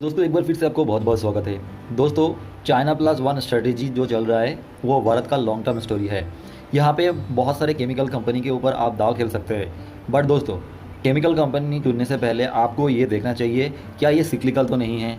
दोस्तों एक बार फिर से आपको बहुत बहुत स्वागत है। दोस्तों चाइना प्लस वन स्ट्रेटेजी जो चल रहा है वो भारत का लॉन्ग टर्म स्टोरी है। यहाँ पे बहुत सारे केमिकल कंपनी के ऊपर आप दाव खेल सकते हैं, बट दोस्तों केमिकल कंपनी चुनने से पहले आपको ये देखना चाहिए क्या ये सिक्लिकल तो नहीं है।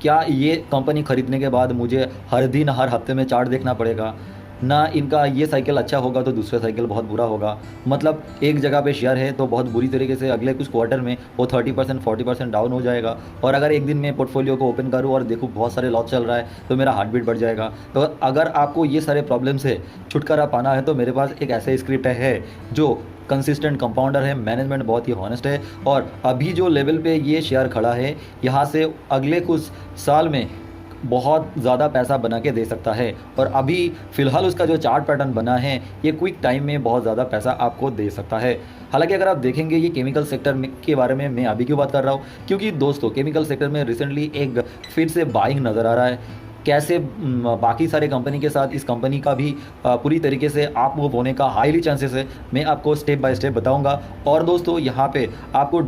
क्या ये कंपनी खरीदने के बाद मुझे हर दिन हर हफ्ते में चार्ट देखना पड़ेगा ना, इनका ये साइकिल अच्छा होगा तो दूसरा साइकिल बहुत बुरा होगा। मतलब एक जगह पे शेयर है तो बहुत बुरी तरीके से अगले कुछ क्वार्टर में वो 30% 40% डाउन हो जाएगा, और अगर एक दिन में पोर्टफोलियो को ओपन करूँ और देखूँ बहुत सारे लॉस चल रहा है तो मेरा हार्ट बीट बढ़ जाएगा। तो अगर आपको ये सारे प्रॉब्लम से छुटकारा पाना है तो मेरे पास एक ऐसे स्क्रिप्ट है जो कंसिस्टेंट कंपाउंडर है, मैनेजमेंट बहुत ही हॉनेस्ट है, और अभी जो लेवल पे ये शेयर खड़ा है यहाँ से अगले कुछ साल में बहुत ज़्यादा पैसा बना के दे सकता है। और अभी फ़िलहाल उसका जो चार्ट पैटर्न बना है ये क्विक टाइम में बहुत ज़्यादा पैसा आपको दे सकता है। हालांकि अगर आप देखेंगे ये केमिकल सेक्टर के बारे में मैं अभी क्यों बात कर रहा हूँ, क्योंकि दोस्तों केमिकल सेक्टर में रिसेंटली एक फिर से बाइंग नज़र आ रहा है। कैसे बाकी सारे कंपनी के साथ इस कंपनी का भी पूरी तरीके से आप मूव होने का हाईली चांसेस है, मैं आपको स्टेप बाय स्टेप बताऊंगा। और दोस्तों यहाँ पे आपको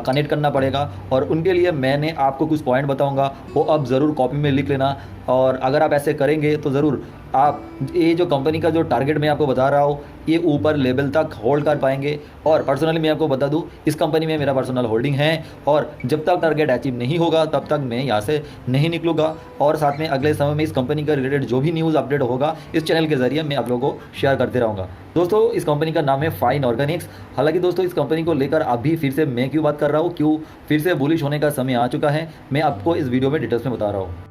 कनेक्ट करना पड़ेगा, और उनके लिए मैंने आपको कुछ पॉइंट बताऊंगा, वो अब ज़रूर कॉपी में लिख लेना। और अगर आप ऐसे करेंगे तो ज़रूर आप ये जो कंपनी का जो टारगेट मैं आपको बता रहा हूँ ये ऊपर लेवल तक होल्ड कर पाएंगे। और पर्सनली मैं आपको बता दूँ इस कंपनी में मेरा पर्सनल होल्डिंग है, और जब तक टारगेट अचीव नहीं होगा तब तक मैं यहाँ से नहीं निकलूँगा। और साथ में अगले समय में इस कंपनी का रिलेटेड जो भी न्यूज़ अपडेट होगा इस चैनल के जरिए मैं आप लोगों को शेयर करते रहूँगा। दोस्तों इस कंपनी का नाम है फाइन ऑर्गेनिक्स। हालांकि दोस्तों इस कंपनी को लेकर अभी फिर से मैं क्यों बात कर रहा हूँ, क्यों फिर से बुलिश होने का समय आ चुका है, मैं आपको इस वीडियो में डिटेल्स में बता रहा हूँ।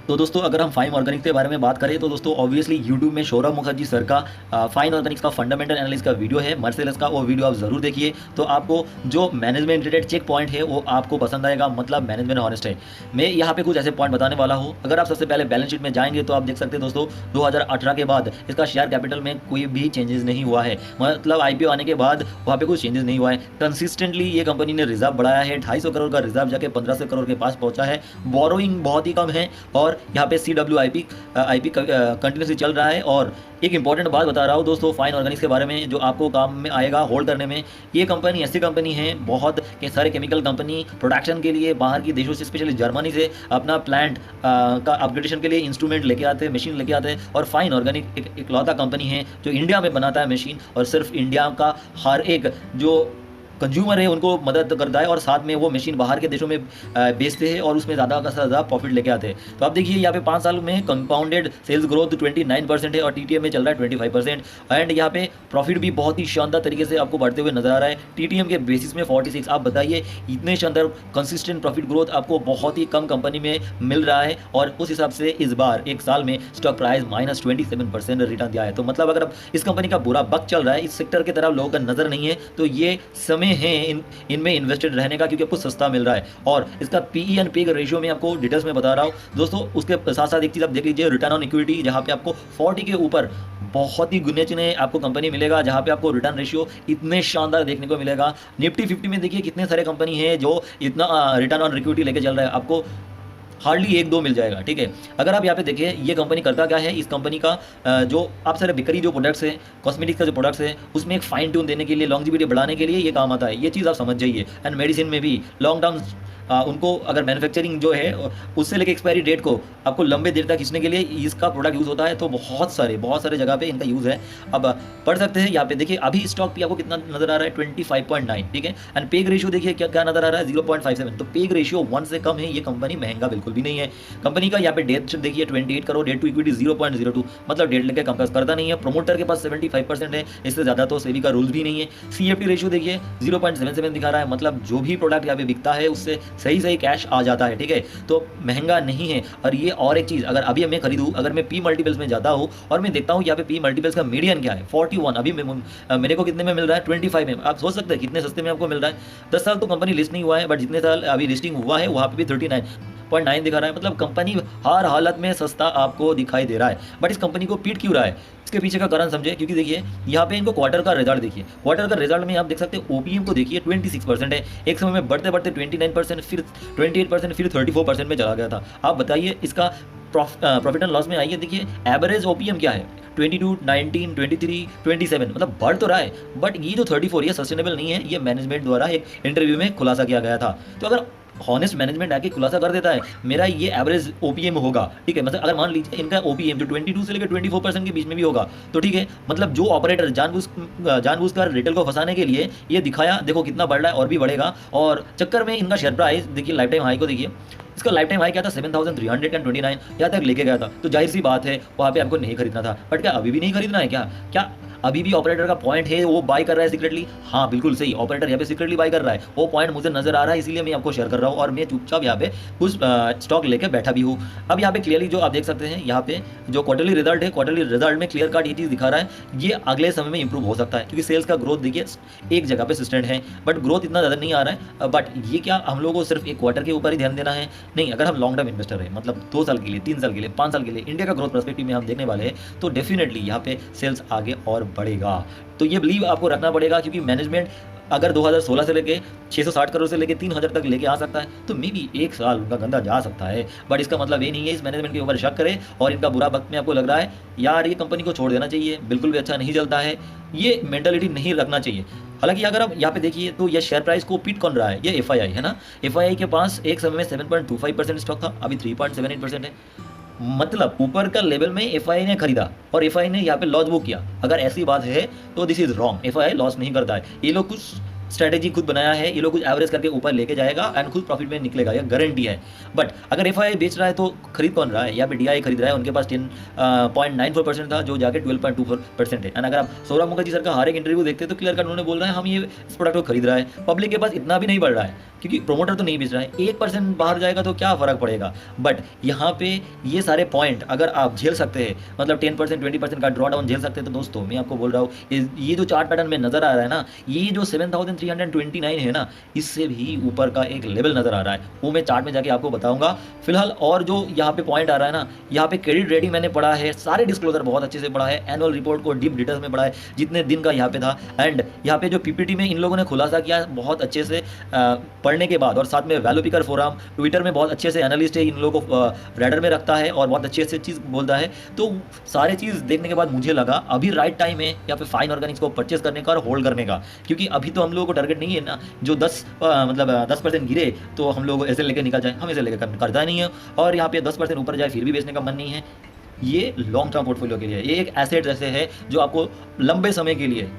तो दोस्तों अगर हम फाइन ऑर्गेनिक्स के बारे में बात करें तो दोस्तों ऑब्वियसली यूट्यूब में सौरभ मुखर्जी सर का फाइन ऑर्गेनिक्स का फंडामेंटल एनालिसिस का वीडियो है मर्सेलस का, वो वीडियो आप जरूर देखिए। तो आपको जो मैनेजमेंट रिलेटेड चेक पॉइंट है वो आपको पसंद आएगा, मतलब मैनेजमेंट हॉनेस्ट है। मैं यहाँ पे कुछ ऐसे पॉइंट बताने वाला हूँ। अगर आप सबसे पहले बैलेंस शीट में जाएंगे तो आप देख सकते हैं दोस्तों 2018 के बाद इसका शेयर कैपिटल में कोई भी चेंजेस नहीं हुआ है, मतलब आईपीओ आने के बाद वहाँ पे कुछ चेंजेस नहीं हुआ है। कंसिस्टेंटली ये कंपनी ने रिजर्व बढ़ाया है, 250 करोड़ का रिजर्व जाके 1500 करोड़ के पास पहुंचा है। बोरोइंग बहुत ही कम है, और यहाँ पे CWIP कंटिन्यूसली चल रहा है। और एक इंपॉर्टेंट बात बता रहा हूँ दोस्तों फाइन ऑर्गेनिक्स के बारे में जो आपको काम में आएगा होल्ड करने में। ये कंपनी ऐसी कंपनी है, बहुत के सारे केमिकल कंपनी प्रोडक्शन के लिए बाहर की देशों से स्पेशली जर्मनी से अपना प्लांट का अपग्रेडेशन के लिए इंस्ट्रूमेंट लेके आते हैं, मशीन लेके आते हैं। और फाइन ऑर्गेनिक एक इकलौता कंपनी है जो इंडिया में बनाता है मशीन, और सिर्फ इंडिया का हर एक जो कंज्यूमर है उनको मदद करता है, और साथ में वो मशीन बाहर के देशों में बेचते हैं और उसमें ज़्यादा का ज़्यादा प्रॉफिट लेके आते हैं। तो आप देखिए यहाँ पे 5 साल में कंपाउंडेड सेल्स ग्रोथ 29% है, और TTM में चल रहा है 25%। एंड यहाँ पे प्रॉफिट भी बहुत ही शानदार तरीके से आपको बढ़ते हुए नजर आ रहा है, TTM के बेसिस में 46। आप बताइए इतने शानदार कंसिस्टेंट प्रॉफिट ग्रोथ आपको बहुत ही कम कंपनी में मिल रहा है, और उस हिसाब से इस बार एक साल में स्टॉक प्राइस -27% रिटर्न दिया है। तो मतलब अगर अब इस कंपनी का बुरा वक्त चल रहा है, इस सेक्टर की तरफ लोगों का नजर नहीं है, तो ये समय हैं इनमें इन्वेस्टेड रहने का, क्योंकि आपको सस्ता मिल रहा है। और इसका PE एंड पे रेशियो में आपको डिटेल्स में बता रहा हूँ दोस्तों। उसके साथ साथ एक चीज़ आप देख लीजिए, रिटर्न ऑन इक्विटी, जहाँ पे आपको 40 के ऊपर बहुत ही गुने चुने आपको कंपनी मिलेगा, जहाँ पे आपको रिटर्न रेशियो इतने शानदार देखने को मिलेगा। निफ्टी 50 में देखिए कितने सारे कंपनी है जो इतना रिटर्न ऑन इक्विटी लेके चल रहा है, आपको हार्डली 1-2 मिल जाएगा। ठीक है, अगर आप यहाँ पे देखिए ये कंपनी करता क्या है, इस कंपनी का जो आप सारे बिक्री जो प्रोडक्ट्स है, कॉस्मेटिक्स का जो प्रोडक्ट्स है, उसमें एक फाइन ट्यून देने के लिए, लॉन्जिविटी बढ़ाने के लिए ये काम आता है। ये चीज़ आप समझ जाइए। एंड मेडिसिन में भी लॉन्ग टर्म उनको अगर मैन्युफैक्चरिंग जो है उससे लेके एक्सपायरी डेट को आपको लंबे देर तक खींचने के लिए इसका प्रोडक्ट यूज़ होता है। तो बहुत सारे जगह पे इनका यूज़ है। अब पढ़ सकते हैं यहाँ पे देखिए, अभी स्टॉक पे आपको कितना नजर आ रहा है 25.9। ठीक है, एंड पेग रेशियो देखिए क्या क्या नजर आ रहा है 0.57। तो पेग रेशियो 1 से कम है, ये कंपनी महंगा बिल्कुल भी नहीं है। कंपनी का यहाँ पे डेट देखिए 28 करोड़, डेट टू इक्विटी 0.02, मतलब डेट लेके कम करता नहीं है। प्रोमोटर के पास 75% है, इससे ज़्यादा तो सेबी का रूल्स भी नहीं है। CFT रेशियो देखिए 0.77 दिखा रहा है, मतलब जो भी प्रोडक्ट यहाँ पे बिकता है उससे सही कैश आ जाता है। ठीक है, तो महंगा नहीं है। और ये और एक चीज़, अगर अभी मैं खरीदूँ, अगर मैं P मल्टीपल्स में जाता हूँ और मैं देखता हूँ यहाँ पे P मल्टीपल्स का मीडियन क्या है 41, अभी मेरे को कितने में मिल रहा है 25 में। आप सोच सकते हैं कितने सस्ते में आपको मिल रहा है। 10 साल तो कंपनी लिस्ट नहीं हुआ है, बट जितने साल अभी लिस्टिंग हुआ है वहाँ पे भी 39.9 दिखा रहा है, मतलब कंपनी हर हालत में सस्ता आपको दिखाई दे रहा है। बट इस कंपनी को पीट क्यों रहा है, इसके पीछे का कारण समझे, क्योंकि देखिए यहाँ पे इनको क्वार्टर का रिजल्ट देखिए, क्वार्टर का रिजल्ट में आप देख सकते हैं OPM को देखिए 26% है, एक समय में बढ़ते बढ़ते 29%, फिर 28%, फिर 34% में चला गया था। आप बताइए इसका प्रॉफिट एंड लॉस में आइए, देखिए एवरेज OPM क्या है 22, 19, 23, 27, मतलब बढ़ तो रहा है, बट ये जो 34 ये सस्टेनेबल नहीं है। ये मैनेजमेंट द्वारा एक इंटरव्यू में खुलासा किया गया था। तो अगर हॉनेस्ट मैनेजमेंट आके खुलासा कर देता है मेरा ये एवरेज ओपीएम होगा, ठीक है। मतलब अगर मान लीजिए इनका ओपीएम जो 22 से लेकर 24% के बीच में भी होगा तो ठीक है, मतलब जो ऑपरेटर जानबूझकर रिटेल को फंसाने के लिए ये दिखाया, देखो कितना बढ़ रहा है और भी बढ़ेगा, और चक्कर में इनका शेयर प्राइस देखिए लाइफ टाइम हाई को देखिए, इसका लाइफ टाइम हाई क्या था 7,329 यहाँ तक लेके गया था। तो जाहिर सी बात है वहाँ पे आपको नहीं खरीदना था, बट क्या अभी भी नहीं खरीदना है क्या? क्या अभी भी ऑपरेटर का पॉइंट है वो बाय कर रहा है सीक्रेटली? हाँ बिल्कुल सही, ऑपरेटर यहाँ पे सीक्रेटली बाय कर रहा है, वो पॉइंट मुझे नजर आ रहा है, इसीलिए मैं आपको शेयर कर रहा हूँ और मैं चुपचाप यहाँ पे कुछ स्टॉक लेके बैठा भी हूँ। अब यहाँ पे क्लियरली जो आप देख सकते हैं, यहाँ पे जो क्वार्टरली रिजल्ट है, क्वार्टरली रिजल्ट में क्लियर कट ये चीज़ दिखा रहा है, ये अगले समय में इंप्रूव हो सकता है क्योंकि सेल्स का ग्रोथ देखिए एक जगह पे सस्टेंड है, बट ग्रोथ इतना ज़्यादा नहीं आ रहा है। बट ये क्या हम लोगों को सिर्फ एक क्वार्टर के ऊपर ही ध्यान देना है? नहीं, अगर हम लॉन्ग टर्म इन्वेस्टर है, मतलब 2 साल के लिए, 3 साल के लिए, 5 साल के लिए इंडिया का ग्रोथ पर्सपेक्टिव में हम देखने वाले हैं, तो डेफिनेटली यहाँ पे सेल्स आगे और बढ़ेगा। तो ये बिलीव आपको रखना पड़ेगा क्योंकि मैनेजमेंट अगर 2016 से लेके 660 करोड़ से लेके 3000 तक लेके आ सकता है तो मे बी 1 साल उनका गंदा जा सकता है, बट इसका मतलब ये नहीं है इस मैनेजमेंट के ऊपर शक करें और इनका बुरा वक्त में आपको लग रहा है यार ये कंपनी को छोड़ देना चाहिए, बिल्कुल भी अच्छा नहीं चलता है, ये मेंटालिटी नहीं रखना चाहिए। हालांकि अगर आप यहाँ पे देखिए तो ये शेयर प्राइस को पीट कौन रहा है? ये एफआईआई है ना। एफआईआई के पास एक समय में 7.25% स्टॉक था, अभी 3.78% है। मतलब ऊपर का लेवल में एफआईआई ने खरीदा और एफआईआई ने यहाँ पे लॉस बुक किया। अगर ऐसी बात है तो this is wrong, FII loss नहीं करता है, ये लोग कुछ स्ट्रेटेजी खुद बनाया है, ये लोग कुछ एवरेज करके ऊपर लेके जाएगा एंड खुद प्रॉफिट में निकलेगा, ये गारंटी है। बट अगर एफआईआई बेच रहा है तो खरीद कौन रहा है? यहाँ पे डीआई खरीद रहा है, उनके पास 10.94% था जो जाके 12.24% है। एंड अगर आप सौरभ मुखर्जी सर का हर एक इंटरव्यू देखते हैं तो क्लियर कट उन्होंने बोल रहे हैं हम ये इस प्रोडक्ट को खरीद रहा है। पब्लिक के पास इतना भी नहीं बढ़ रहा है क्योंकि प्रोमोटर तो नहीं बेच रहा है, 1% बाहर जाएगा तो क्या फर्क पड़ेगा। बट यहाँ पे ये सारे पॉइंट अगर आप झेल सकते हैं, मतलब 10% 20% का ड्रॉ डाउन झेल सकते हैं, तो दोस्तों मैं आपको बोल रहा हूँ ये जो चार्ट पैटर्न में नजर आ रहा है ना, ये जो 7,329 है ना, इससे भी ऊपर का एक लेवल नजर आ रहा है, वो मैं चार्ट में जाके आपको बताऊंगा फिलहाल। और जो यहाँ पे पॉइंट आ रहा है ना, यहाँ पे क्रेडिट रेटिंग मैंने पढ़ा है, सारे डिस्क्लोजर बहुत अच्छे से पढ़ा है, एनुअल रिपोर्ट को डीप डिटेल्स में पढ़ा है जितने दिन का यहाँ पे था। एंड यहाँ पे जो पीपीटी में इन लोगों ने खुलासा किया बहुत अच्छे से पढ़ने के बाद, और साथ में वैल्यू पिकर फोरम ट्विटर में बहुत अच्छे से एनालिस्ट है, इन लोगों को रेडर में रखता है और बहुत अच्छे से चीज़ बोलता है। तो सारे चीज़ देखने के बाद मुझे लगा अभी राइट टाइम है या फिर फाइन ऑर्गेनिक्स को परचेस करने का और होल्ड करने का, क्योंकि अभी तो हम लोगों को टारगेट नहीं है ना जो 10% गिरे तो हम लोग ऐसे लेके निकल जाए, हम ऐसे लेकर करता नहीं है, और यहाँ पे 10% ऊपर जाए फिर भी बेचने का मन नहीं है। ये लॉन्ग टर्म पोर्टफोलियो के लिए, ये एक एसेट जैसे है जो आपको लंबे समय के लिए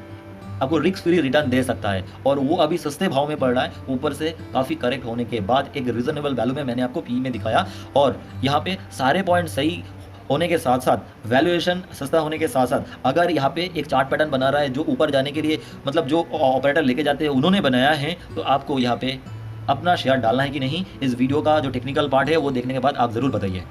आपको रिस्क फ्री रिटर्न दे सकता है, और वो अभी सस्ते भाव में पड़ रहा है, ऊपर से काफ़ी करेक्ट होने के बाद एक रीजनेबल वैल्यू में मैंने आपको पी में दिखाया। और यहाँ पे सारे पॉइंट सही होने के साथ साथ वैल्यूएशन सस्ता होने के साथ साथ अगर यहाँ पे एक चार्ट पैटर्न बना रहा है जो ऊपर जाने के लिए, मतलब जो ऑपरेटर लेके जाते हैं उन्होंने बनाया है, तो आपको यहाँ पे अपना शेयर डालना है कि नहीं, इस वीडियो का जो टेक्निकल पार्ट है वो देखने के बाद आप ज़रूर बताइए।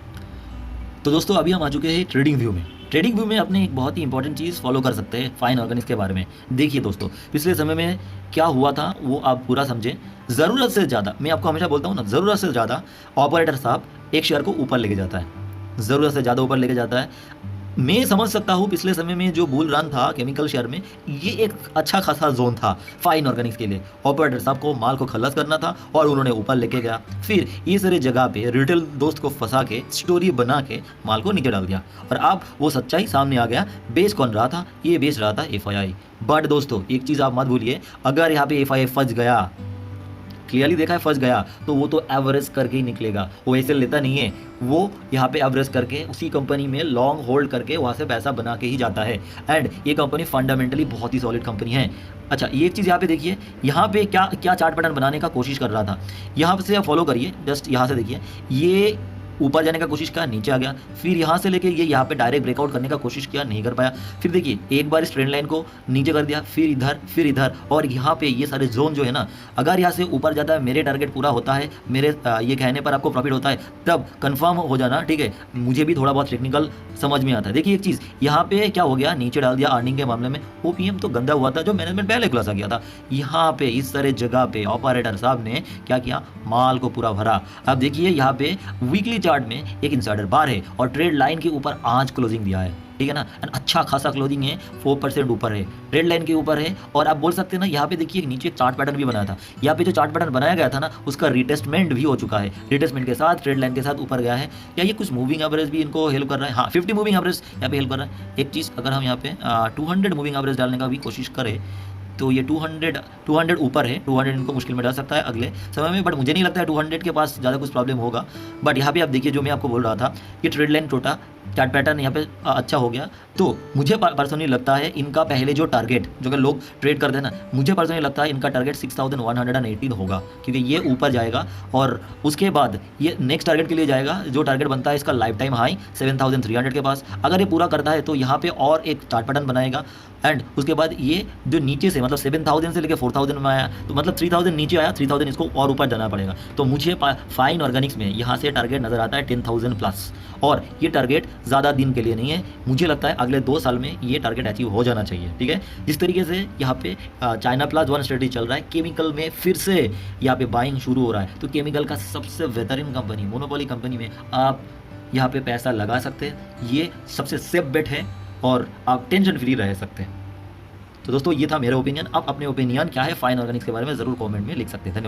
तो दोस्तों अभी हम आ चुके हैं ट्रेडिंग व्यू में। ट्रेडिंग व्यू में अपने एक बहुत ही इंपॉर्टेंट चीज़ फॉलो कर सकते हैं फाइन ऑर्गेनिक्स के बारे में। देखिए दोस्तों पिछले समय में क्या हुआ था वो आप पूरा समझें। ज़रूरत से ज़्यादा, मैं आपको हमेशा बोलता हूँ ना, ज़रूरत से ज़्यादा ऑपरेटर साहब एक शेयर को ऊपर लेके जाता है, ज़रूरत से ज़्यादा ऊपर लेके जाता है। मैं समझ सकता हूँ पिछले समय में जो बुल रन था केमिकल शेयर में, ये एक अच्छा खासा जोन था फाइन ऑर्गेनिक्स के लिए। ऑपरेटर साहब को माल को खल्लास करना था और उन्होंने ऊपर लेके गया, फिर ये सारे जगह पे रिटेल दोस्त को फंसा के स्टोरी बना के माल को नीचे डाल दिया, और अब वो सच्चाई सामने आ गया। बेच कौन रहा था? ये बेच रहा था एफआईआई। बट दोस्तों एक चीज़ आप मत भूलिए, अगर यहाँ पे एफआईआई फंस गया, क्लियरली देखा है फंस गया, तो वो तो एवरेज करके ही निकलेगा, वो ऐसे लेता नहीं है, वो यहाँ पे एवरेज करके उसी कंपनी में लॉन्ग होल्ड करके वहाँ से पैसा बना के ही जाता है। एंड ये कंपनी फंडामेंटली बहुत ही सॉलिड कंपनी है। अच्छा ये एक चीज़ यहाँ पे देखिए, यहाँ पे क्या क्या चार्ट पैटर्न बनाने का कोशिश कर रहा था, यहाँ से आप फॉलो करिए, जस्ट यहाँ से देखिए, ये ऊपर जाने का कोशिश किया, नीचे आ गया, फिर यहाँ से लेके ये यहाँ पे डायरेक्ट ब्रेकआउट करने का कोशिश किया, नहीं कर पाया, फिर देखिए एक बार इस ट्रेंड लाइन को नीचे कर दिया, फिर इधर, और यहाँ पे ये सारे जोन जो है ना, अगर यहाँ से ऊपर जाता है, मेरे टारगेट पूरा होता है, मेरे ये कहने पर आपको प्रॉफिट होता है, तब कंफर्म हो जाना, ठीक है। मुझे भी थोड़ा बहुत टेक्निकल समझ में आता है। देखिए एक चीज़ यहाँ पे क्या हो गया, नीचे डाल दिया अर्निंग के मामले में, ओपीएम तो गंदा हुआ था जो मैनेजमेंट पहले खुलासा किया था। यहाँ पे इस सारे जगह पे ऑपरेटर साहब ने क्या किया, माल को पूरा भरा। अब देखिए यहाँ पे वीकली चार्ट में एक इनसाइडर बार है और ट्रेड लाइन के ऊपर आज क्लोजिंग दिया है, ठीक है ना, अच्छा खासा क्लोजिंग है, 4% ऊपर है, ट्रेड लाइन के ऊपर है। और आप बोल सकते हैं ना, यहाँ पे देखिए नीचे एक चार्ट पैटर्न भी बनाया था, यहाँ पे जो चार्ट पैटर्न बनाया गया था ना, उसका रिटेस्टमेंट भी हो चुका है, रिटेस्टमेंट के साथ ट्रेड लाइन के साथ ऊपर गया है। या ये कुछ मूविंग एवरेज भी इनको हेल्प कर रहा है, हाँ 50 मूविंग एवरेज यहाँ पे हेल्प कर रहा है। एक चीज़ अगर हम यहाँ पे 200 मूविंग एवरेज डालने का भी कोशिश करें तो ये 200 ऊपर है, 200 इनको मुश्किल में डाल सकता है अगले समय में, बट मुझे नहीं लगता है 200 के पास ज़्यादा कुछ प्रॉब्लम होगा। बट यहाँ पे आप देखिए, जो मैं आपको बोल रहा था, ये ट्रेड लाइन टूटा, चार्ट पैटर्न यहाँ पे अच्छा हो गया। तो मुझे पर्सनली लगता है इनका पहले जो टारगेट, जो कि लोग ट्रेड करते हैं ना, मुझे पर्सनली लगता है इनका टारगेट 6118 होगा, क्योंकि ये ऊपर जाएगा और उसके बाद ये नेक्स्ट टारगेट के लिए जाएगा, जो टारगेट बनता है इसका लाइफ टाइम हाई 7300 के पास। अगर ये पूरा करता है तो यहाँ पे और एक चार्ट पैटर्न बनाएगा, एंड उसके बाद ये जो नीचे से मतलब 7000 से लेकर 4000 में आया, तो मतलब 3000 नीचे आया, 3000 इसको और ऊपर जाना पड़ेगा। तो मुझे फाइन ऑर्गेनिक्स में यहाँ से टारगेट नज़र आता है 10,000 प्लस, और ये टारगेट ज़्यादा दिन के लिए नहीं है, मुझे लगता है अगले 2 साल में ये टारगेट अचीव हो जाना चाहिए। ठीक है, जिस तरीके से यहाँ पे चाइना प्लस वन स्ट्रेटजी चल रहा है, केमिकल में फिर से यहाँ पे बाइंग शुरू हो रहा है, तो केमिकल का सबसे बेहतरीन कंपनी, मोनोपोली कंपनी में आप यहाँ पे पैसा लगा सकते हैं। ये सबसे सेफ बेट है और आप टेंशन फ्री रह सकते हैं। तो दोस्तों, ये था मेरा ओपिनियन। आप अपने ओपिनियन क्या है फाइन ऑर्गेनिक्स के बारे में ज़रूर कमेंट में लिख सकते हैं। धन्यवाद।